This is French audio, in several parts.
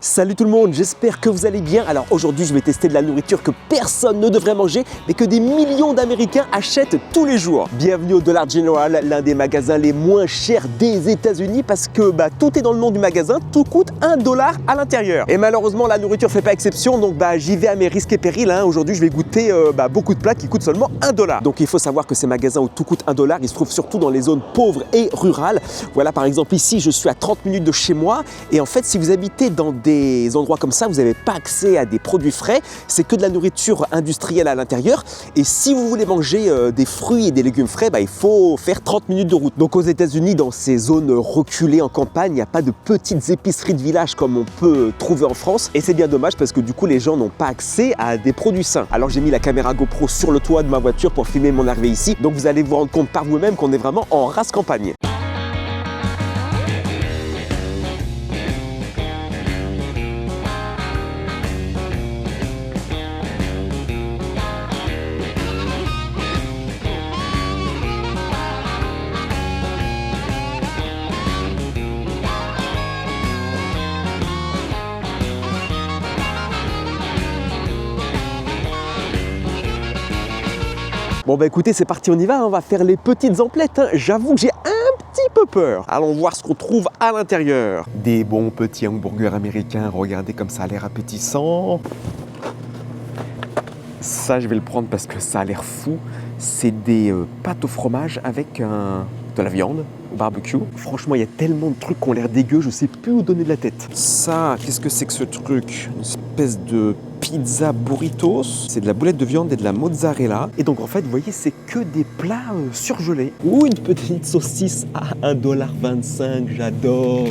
Salut tout le monde, j'espère que vous allez bien. Alors aujourd'hui je vais tester de la nourriture que personne ne devrait manger mais que des millions d'Américains achètent tous les jours. Bienvenue au Dollar General, l'un des magasins les moins chers des États-Unis parce que tout est dans le nom du magasin, tout coûte $1 à l'intérieur. Et malheureusement la nourriture fait pas exception donc j'y vais à mes risques et périls. Aujourd'hui je vais goûter beaucoup de plats qui coûtent seulement $1. Donc il faut savoir que ces magasins où tout coûte $1, ils se trouvent surtout dans les zones pauvres et rurales. Voilà par exemple ici je suis à 30 minutes de chez moi et en fait si vous habitez dans des endroits comme ça, vous n'avez pas accès à des produits frais, c'est que de la nourriture industrielle à l'intérieur. Et si vous voulez manger des fruits et des légumes frais, il faut faire 30 minutes de route. Donc aux États-Unis, dans ces zones reculées en campagne, il n'y a pas de petites épiceries de village comme on peut trouver en France. Et c'est bien dommage parce que du coup, les gens n'ont pas accès à des produits sains. Alors j'ai mis la caméra GoPro sur le toit de ma voiture pour filmer mon arrivée ici. Donc vous allez vous rendre compte par vous-même qu'on est vraiment en race campagne. Bon écoutez, c'est parti, on y va, on va faire les petites emplettes. J'avoue que j'ai un petit peu peur. Allons voir ce qu'on trouve à l'intérieur. Des bons petits hamburgers américains, regardez comme ça a l'air appétissant. Ça, je vais le prendre parce que ça a l'air fou. C'est des pâtes au fromage avec de la viande au barbecue. Franchement, il y a tellement de trucs qui ont l'air dégueux, je sais plus où donner de la tête. Ça, qu'est-ce que c'est que ce truc? Une espèce de pizza burritos. C'est de la boulette de viande et de la mozzarella. Et donc en fait, vous voyez, c'est que des plats surgelés. Ou une petite saucisse à $1,25, j'adore.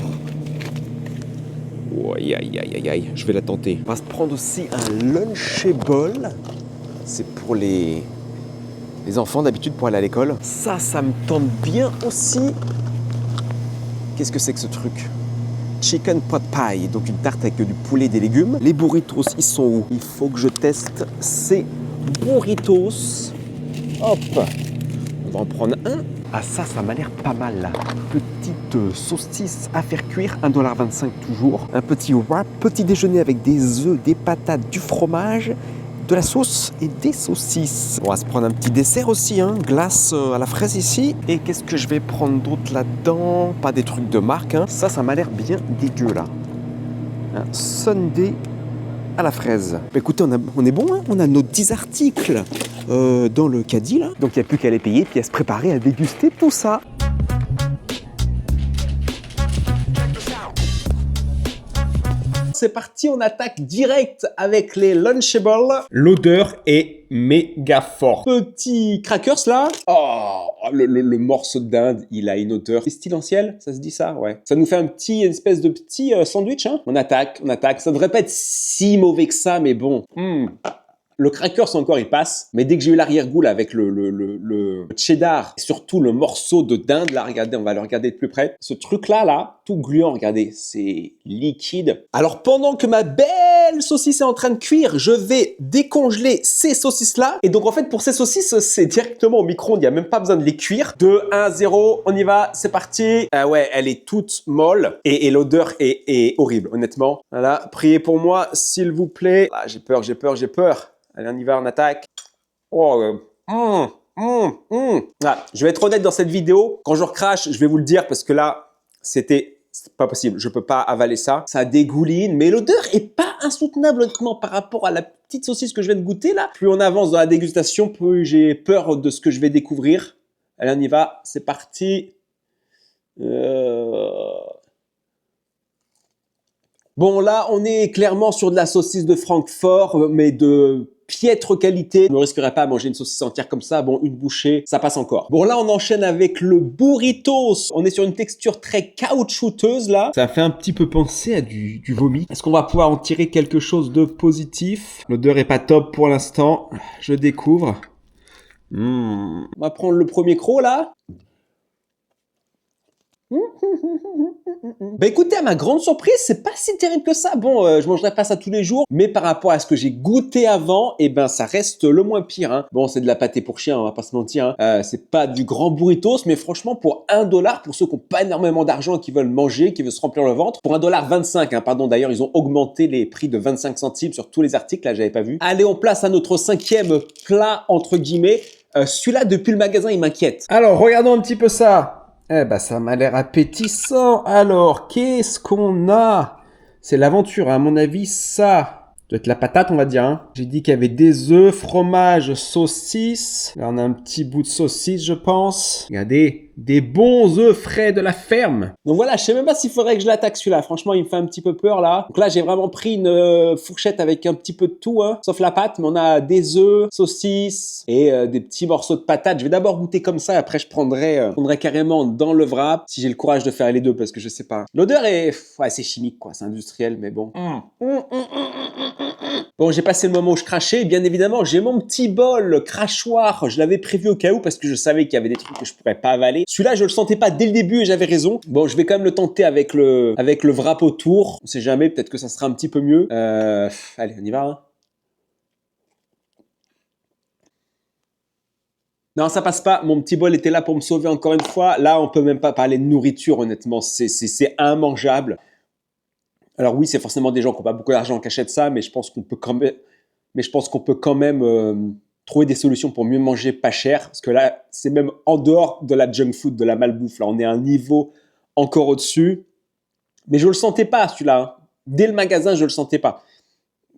Oh, aïe, aïe, aïe, aïe, je vais la tenter. On va se prendre aussi un Lunchable. C'est pour les enfants d'habitude pour aller à l'école. Ça me tente bien aussi. Qu'est-ce que c'est que ce truc? Chicken pot pie, donc une tarte avec du poulet et des légumes. Les burritos, ils sont où? Il faut que je teste ces burritos. Hop, on va en prendre un. Ah ça m'a l'air pas mal là. Petite saucisse à faire cuire, $1,25 toujours. Un petit wrap, petit déjeuner avec des œufs, des patates, du fromage, de la sauce et des saucisses. On va se prendre un petit dessert aussi, glace à la fraise ici. Et qu'est-ce que je vais prendre d'autre là-dedans? Pas des trucs de marque, Ça m'a l'air bien dégueu là. Un sundae à la fraise. Écoutez, on est bon, on a nos 10 articles dans le caddie là. Donc il n'y a plus qu'à les payer puis à se préparer à déguster tout ça. C'est parti, on attaque direct avec les Lunchables. L'odeur est méga forte. Petit crackers là. Oh, le morceau de dinde, il a une odeur pestilentielle, ça se dit ça? Ouais. Ça nous fait une espèce de petit sandwich. On attaque. Ça devrait pas être si mauvais que ça, mais bon. Le crackers encore il passe, mais dès que j'ai eu l'arrière-goût là avec le cheddar, et surtout le morceau de dinde là, regardez, on va le regarder de plus près. Ce truc là, tout gluant, regardez, c'est liquide. Alors pendant que ma belle saucisse est en train de cuire, je vais décongeler ces saucisses là. Et donc en fait pour ces saucisses, c'est directement au micro-ondes, il n'y a même pas besoin de les cuire. 2, 1, 0, on y va, c'est parti. Ah ouais, elle est toute molle et l'odeur est horrible, honnêtement. Voilà, priez pour moi, s'il vous plaît. Ah, j'ai peur. Allez, on y va, on attaque. Oh, Ah, je vais être honnête dans cette vidéo. Quand je recrache, je vais vous le dire parce que là, c'est pas possible. Je peux pas avaler ça. Ça dégouline, mais l'odeur est pas insoutenable honnêtement par rapport à la petite saucisse que je viens de goûter là. Plus on avance dans la dégustation, plus j'ai peur de ce que je vais découvrir. Allez, on y va. C'est parti. Bon, là, on est clairement sur de la saucisse de Francfort, mais de piètre qualité. Je ne risquerais pas à manger une saucisse entière comme ça. Bon, une bouchée, ça passe encore. Bon, là, on enchaîne avec le burritos. On est sur une texture très caoutchouteuse, là. Ça fait un petit peu penser à du vomi. Est-ce qu'on va pouvoir en tirer quelque chose de positif? L'odeur est pas top pour l'instant. Je découvre. On va prendre le premier croc, là. Bah écoutez, à ma grande surprise, c'est pas si terrible que ça. Bon, je mangerai pas ça tous les jours, mais par rapport à ce que j'ai goûté avant, eh ben ça reste le moins pire. Hein. Bon, c'est de la pâté pour chien, on va pas se mentir. Hein. C'est pas du grand burritos, mais franchement, pour 1 $, pour ceux qui ont pas énormément d'argent et qui veulent manger, qui veulent se remplir le ventre, pour 1,25 $, hein, pardon, d'ailleurs, ils ont augmenté les prix de 25 centimes sur tous les articles, là, j'avais pas vu. Allez, on place à notre 5e plat, entre guillemets. Celui-là, depuis le magasin, il m'inquiète. Alors, regardons un petit peu ça. Eh ben, ça m'a l'air appétissant. Alors, qu'est-ce qu'on a? C'est l'aventure, hein. À mon avis, ça doit être la patate, on va dire. Hein. J'ai dit qu'il y avait des œufs, fromage, saucisse. Là, on a un petit bout de saucisse, je pense. Regardez, des bons œufs frais de la ferme. Donc voilà, je sais même pas s'il faudrait que je l'attaque celui-là. Franchement, il me fait un petit peu peur là. Donc là, j'ai vraiment pris une fourchette avec un petit peu de tout, hein, sauf la pâte. Mais on a des œufs, saucisses et des petits morceaux de patates. Je vais d'abord goûter comme ça. Après, je prendrai carrément dans le wrap si j'ai le courage de faire les deux parce que je sais pas. L'odeur est, ouais, c'est chimique quoi, c'est industriel, mais bon. Bon, j'ai passé le moment où je crachais. Bien évidemment, j'ai mon petit bol crachoir. Je l'avais prévu au cas où parce que je savais qu'il y avait des trucs que je pourrais pas avaler. Celui-là, je le sentais pas dès le début et j'avais raison. Bon, je vais quand même le tenter avec le wrap autour. On sait jamais, peut-être que ça sera un petit peu mieux. Allez, on y va. Hein. Non, ça passe pas. Mon petit bol était là pour me sauver encore une fois. Là, on peut même pas parler de nourriture, honnêtement. C'est immangeable. Alors oui, c'est forcément des gens qui n'ont pas beaucoup d'argent qui achètent ça, mais je pense qu'on peut quand même trouver des solutions pour mieux manger pas cher. Parce que là, c'est même en dehors de la junk food, de la malbouffe. Là, on est à un niveau encore au-dessus. Mais je ne le sentais pas, celui-là. Hein. Dès le magasin, je ne le sentais pas.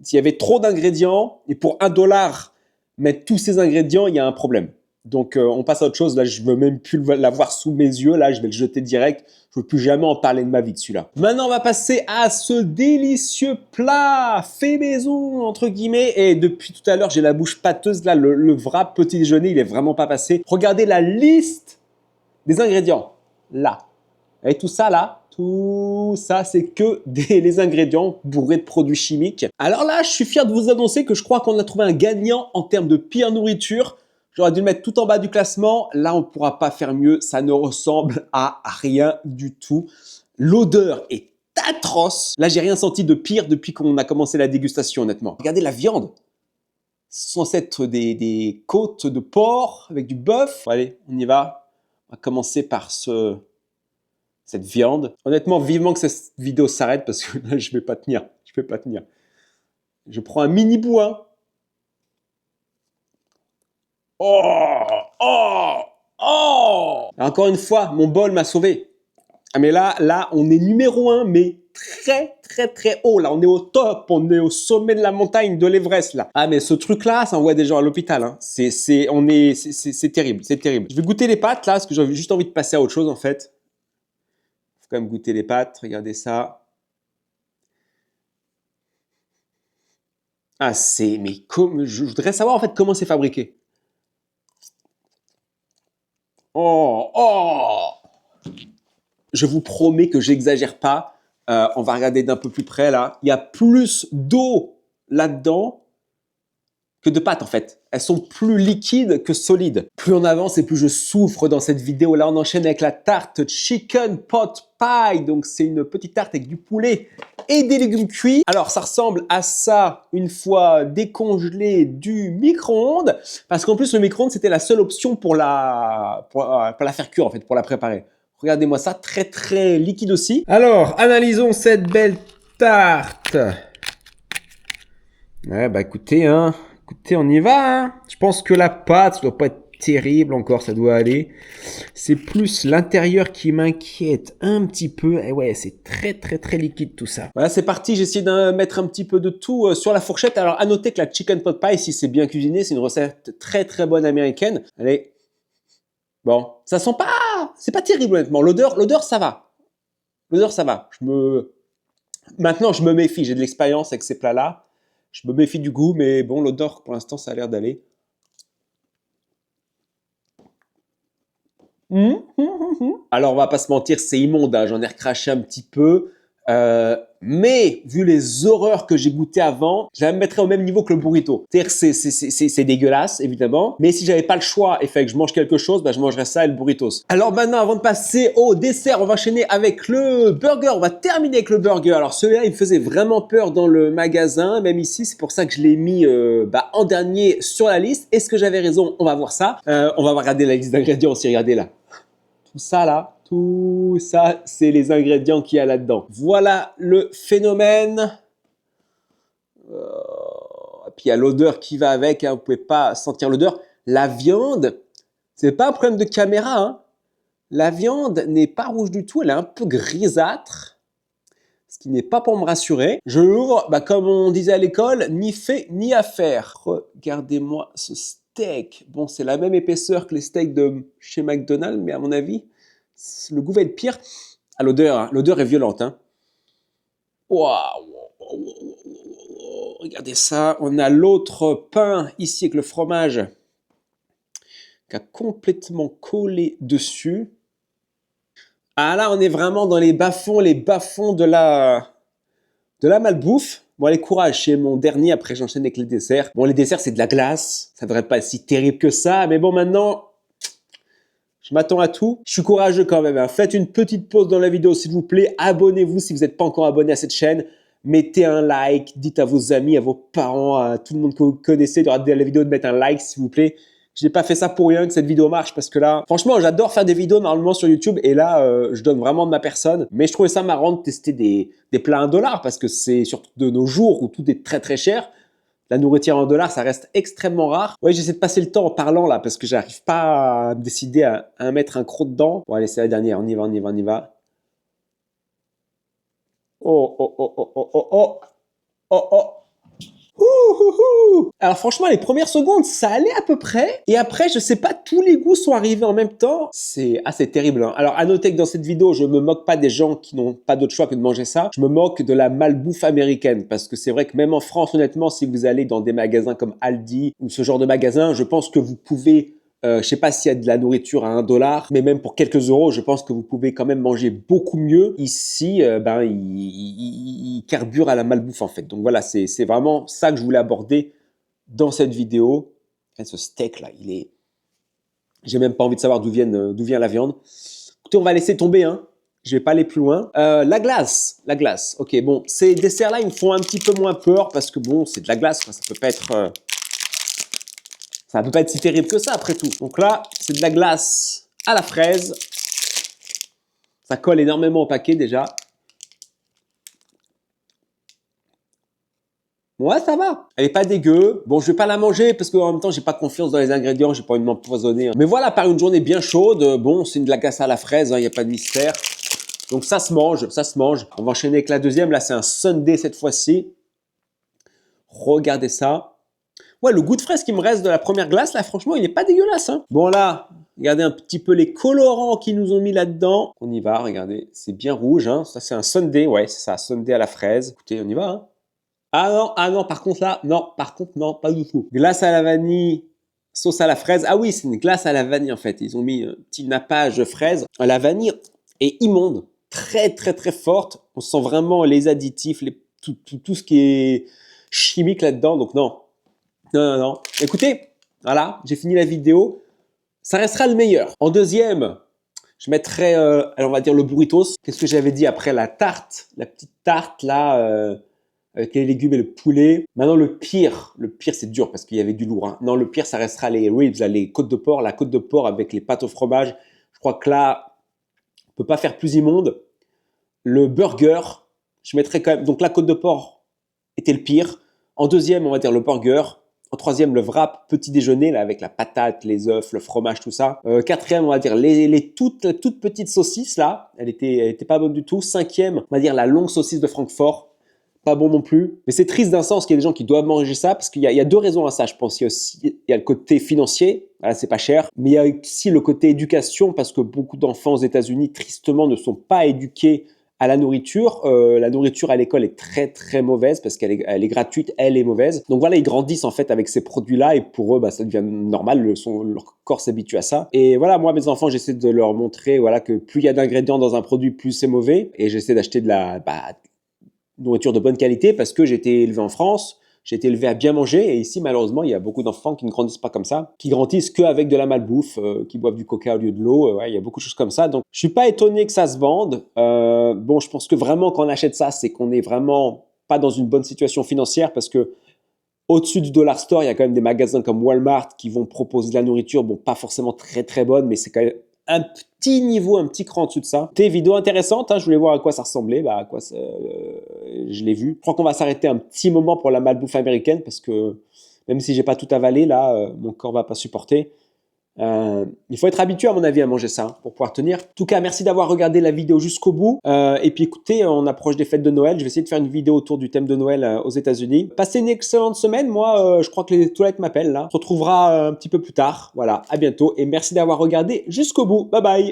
S'il y avait trop d'ingrédients, et pour 1 $, mettre tous ces ingrédients, il y a un problème. Donc, on passe à autre chose. Là, je veux même plus l'avoir sous mes yeux. Là, je vais le jeter direct. Je veux plus jamais en parler de ma vie de celui-là. Maintenant, on va passer à ce délicieux plat fait maison, entre guillemets. Et depuis tout à l'heure, j'ai la bouche pâteuse. Là, le wrap petit déjeuner, il est vraiment pas passé. Regardez la liste des ingrédients. Là. Et tout ça, là, tout ça, c'est que les ingrédients bourrés de produits chimiques. Alors là, je suis fier de vous annoncer que je crois qu'on a trouvé un gagnant en termes de pire nourriture. J'aurais dû le mettre tout en bas du classement. Là, on ne pourra pas faire mieux. Ça ne ressemble à rien du tout. L'odeur est atroce. Là, j'ai rien senti de pire depuis qu'on a commencé la dégustation, honnêtement. Regardez la viande. Ce sont censés être des côtes de porc avec du bœuf. Bon, allez, on y va. On va commencer par cette viande. Honnêtement, vivement que cette vidéo s'arrête parce que là, je vais pas tenir. Je vais pas tenir. Je prends un mini bout, hein. Oh, oh, oh. Encore une fois, mon bol m'a sauvé. Ah mais là, on est numéro 1, mais très, très, très haut. Là, on est au top, on est au sommet de la montagne de l'Everest, là. Ah mais ce truc-là, ça envoie des gens à l'hôpital. Hein. C'est terrible, c'est terrible. Je vais goûter les pâtes, là, parce que j'avais juste envie de passer à autre chose, en fait. Faut quand même goûter les pâtes, regardez ça. Ah, mais comme, je voudrais savoir, en fait, comment c'est fabriqué. Oh, oh. Je vous promets que j'exagère pas. On va regarder d'un peu plus près là. Il y a plus d'eau là-dedans que de pâte en fait. Elles sont plus liquides que solides. Plus on avance et plus je souffre dans cette vidéo. Là, on enchaîne avec la tarte Chicken Pot Pie. Donc, c'est une petite tarte avec du poulet et des légumes cuits. Alors, ça ressemble à ça une fois décongelé du micro-ondes. Parce qu'en plus, le micro-ondes, c'était la seule option pour la faire cuire en fait, pour la préparer. Regardez-moi ça, très très liquide aussi. Alors, analysons cette belle tarte. Ouais, bah écoutez, on y va. Hein. Je pense que la pâte, ça doit pas être terrible encore, ça doit aller. C'est plus l'intérieur qui m'inquiète un petit peu. Et ouais, c'est très très très liquide tout ça. Voilà, c'est parti. J'ai essayé de mettre un petit peu de tout sur la fourchette. Alors, à noter que la chicken pot pie, si c'est bien cuisiné, c'est une recette très très bonne américaine. Allez. Bon, ça sent pas, c'est pas terrible honnêtement. L'odeur, ça va. L'odeur, ça va. Maintenant, je me méfie. J'ai de l'expérience avec ces plats-là. Je me méfie du goût, mais bon, l'odeur, pour l'instant, ça a l'air d'aller. Alors, on va pas se mentir, c'est immonde. Hein. J'en ai recraché un petit peu. Mais vu les horreurs que j'ai goûtées avant, je la mettrais au même niveau que le burrito. C'est-à-dire que c'est dégueulasse, évidemment. Mais si j'avais pas le choix et fallait que je mange quelque chose, bah, je mangerais ça et le burritos. Alors maintenant, avant de passer au dessert, on va enchaîner avec le burger. On va terminer avec le burger. Alors celui-là, il me faisait vraiment peur dans le magasin, même ici. C'est pour ça que je l'ai mis en dernier sur la liste. Est-ce que j'avais raison? On va voir ça. On va regarder la liste d'ingrédients aussi. Regardez là. Tout ça, c'est les ingrédients qu'il y a là-dedans. Voilà le phénomène. Et puis il y a l'odeur qui va avec, hein, vous ne pouvez pas sentir l'odeur. La viande, c'est pas un problème de caméra, hein. La viande n'est pas rouge du tout, elle est un peu grisâtre, ce qui n'est pas pour me rassurer. Je l'ouvre, comme on disait à l'école, ni fait ni à faire. Regardez-moi ce steak. Bon, c'est la même épaisseur que les steaks de chez McDonald's, mais à mon avis, le goût va être pire. Ah, l'odeur, hein. L'odeur est violente. Hein. Waouh! Regardez ça. On a l'autre pain ici avec le fromage qui a complètement collé dessus. Ah là, on est vraiment dans les bas-fonds de la malbouffe. Bon, allez, courage, c'est mon dernier. Après, j'enchaîne avec les desserts. Bon, les desserts, c'est de la glace. Ça devrait pas être si terrible que ça. Mais bon, maintenant, je m'attends à tout. Je suis courageux quand même. Hein. Faites une petite pause dans la vidéo, s'il vous plaît. Abonnez-vous si vous n'êtes pas encore abonné à cette chaîne. Mettez un like. Dites à vos amis, à vos parents, à tout le monde que vous connaissez de regarder la vidéo, de mettre un like, s'il vous plaît. Je n'ai pas fait ça pour rien que cette vidéo marche parce que là, franchement, j'adore faire des vidéos normalement sur YouTube et là, je donne vraiment de ma personne. Mais je trouvais ça marrant de tester des plats à $1 parce que c'est surtout de nos jours où tout est très très cher. La nourriture en dollars, ça reste extrêmement rare. Ouais, j'essaie de passer le temps en parlant là parce que j'arrive pas à me décider à mettre un croc dedans. Bon, allez, c'est la dernière. On y va. Oh, oh, oh, oh, oh, oh, oh. Oh, oh. Alors franchement, les premières secondes, ça allait à peu près. Et après, je sais pas, tous les goûts sont arrivés en même temps. C'est assez terrible. Hein. Alors à noter que dans cette vidéo, je me moque pas des gens qui n'ont pas d'autre choix que de manger ça. Je me moque de la malbouffe américaine. Parce que c'est vrai que même en France, honnêtement, si vous allez dans des magasins comme Aldi ou ce genre de magasin, je pense que vous pouvez... je sais pas s'il y a de la nourriture à $1, mais même pour quelques euros, je pense que vous pouvez quand même manger beaucoup mieux. Ici, il carbure à la malbouffe en fait. Donc voilà, c'est vraiment ça que je voulais aborder dans cette vidéo. Et ce steak là, il est... J'ai même pas envie de savoir d'où vient la viande. Écoutez, on va laisser tomber, hein. Je vais pas aller plus loin. La glace. Ok, bon, ces desserts-là, ils me font un petit peu moins peur parce que bon, c'est de la glace, quoi. Ça peut pas être... Ça ne peut pas être si terrible que ça, après tout. Donc là, c'est de la glace à la fraise. Ça colle énormément au paquet, déjà. Ouais, ça va. Elle n'est pas dégueu. Bon, je vais pas la manger parce qu'en même temps, j'ai pas confiance dans les ingrédients. J'ai pas envie de m'empoisonner. Hein. Mais voilà, par une journée bien chaude, bon, c'est de la glace à la fraise. Il n'y a pas de mystère. Donc ça se mange, ça se mange. On va enchaîner avec la deuxième. Là, c'est un sundae cette fois-ci. Regardez ça. Ouais, le goût de fraise qui me reste de la première glace, là, franchement, il n'est pas dégueulasse. Hein. Bon, là, regardez un petit peu les colorants qu'ils nous ont mis là-dedans. On y va, regardez, c'est bien rouge. Hein. Ça, c'est un sundae, ouais, c'est ça, sundae à la fraise. Écoutez, on y va. Hein. Ah non, par contre, là, non, pas du tout. Glace à la vanille, sauce à la fraise. Ah oui, c'est une glace à la vanille, en fait. Ils ont mis un petit nappage fraise. La vanille est immonde, très, très, très forte. On sent vraiment les additifs, tout ce qui est chimique là-dedans. Donc, non. Non. Écoutez, voilà, j'ai fini la vidéo. Ça restera le meilleur. En deuxième, je mettrai, alors on va dire le burritos. Qu'est-ce que j'avais dit après la tarte, la petite tarte là, avec les légumes et le poulet. Maintenant le pire c'est dur parce qu'il y avait du lourd. Hein. Non, le pire ça restera les ribs, là, les côtes de porc, la côte de porc avec les pâtes au fromage. Je crois que là, on peut pas faire plus immonde. Le burger, je mettrais quand même. Donc la côte de porc était le pire. En deuxième, on va dire le burger. En troisième, le wrap petit déjeuner là, avec la patate, les œufs, le fromage, tout ça. Quatrième, on va dire les toutes petites saucisses là. Elle était pas bonne du tout. Cinquième, on va dire la longue saucisse de Francfort. Pas bon non plus. Mais c'est triste d'un sens qu'il y a des gens qui doivent manger ça parce qu'il y a deux raisons à ça, je pense. Il y a le côté financier, voilà, c'est pas cher. Mais il y a aussi le côté éducation parce que beaucoup d'enfants aux États-Unis, tristement, ne sont pas éduqués à la nourriture à l'école est très très mauvaise parce qu'elle est gratuite, elle est mauvaise. Donc voilà, ils grandissent en fait avec ces produits-là et pour eux, bah, ça devient normal, leur corps s'habitue à ça. Et voilà, moi, mes enfants, j'essaie de leur montrer voilà, que plus il y a d'ingrédients dans un produit, plus c'est mauvais. Et j'essaie d'acheter de la nourriture de bonne qualité parce que j'ai été élevé en France. J'ai été élevé à bien manger et ici, malheureusement, il y a beaucoup d'enfants qui ne grandissent pas comme ça, qui grandissent qu'avec de la malbouffe, qui boivent du coca au lieu de l'eau. Ouais, il y a beaucoup de choses comme ça. Donc, je suis pas étonné que ça se vende. Bon, je pense que vraiment, quand on achète ça, c'est qu'on est vraiment pas dans une bonne situation financière parce que au-dessus du dollar store, il y a quand même des magasins comme Walmart qui vont proposer de la nourriture, bon, pas forcément très très bonne, mais c'est quand même un petit niveau, un petit cran en dessous de ça. C'était une vidéo intéressante, hein, je voulais voir à quoi ça ressemblait, à quoi ça, je l'ai vu. Je crois qu'on va s'arrêter un petit moment pour la malbouffe américaine parce que même si j'ai pas tout avalé, là, mon corps va pas supporter. Il faut être habitué à mon avis à manger ça pour pouvoir tenir. En tout cas, merci d'avoir regardé la vidéo jusqu'au bout. Et puis écoutez, on approche des fêtes de Noël. Je vais essayer de faire une vidéo autour du thème de Noël aux États-Unis. Passez une excellente semaine. Moi, je crois que les toilettes m'appellent là. On se retrouvera un petit peu plus tard. Voilà, à bientôt et merci d'avoir regardé jusqu'au bout. Bye bye.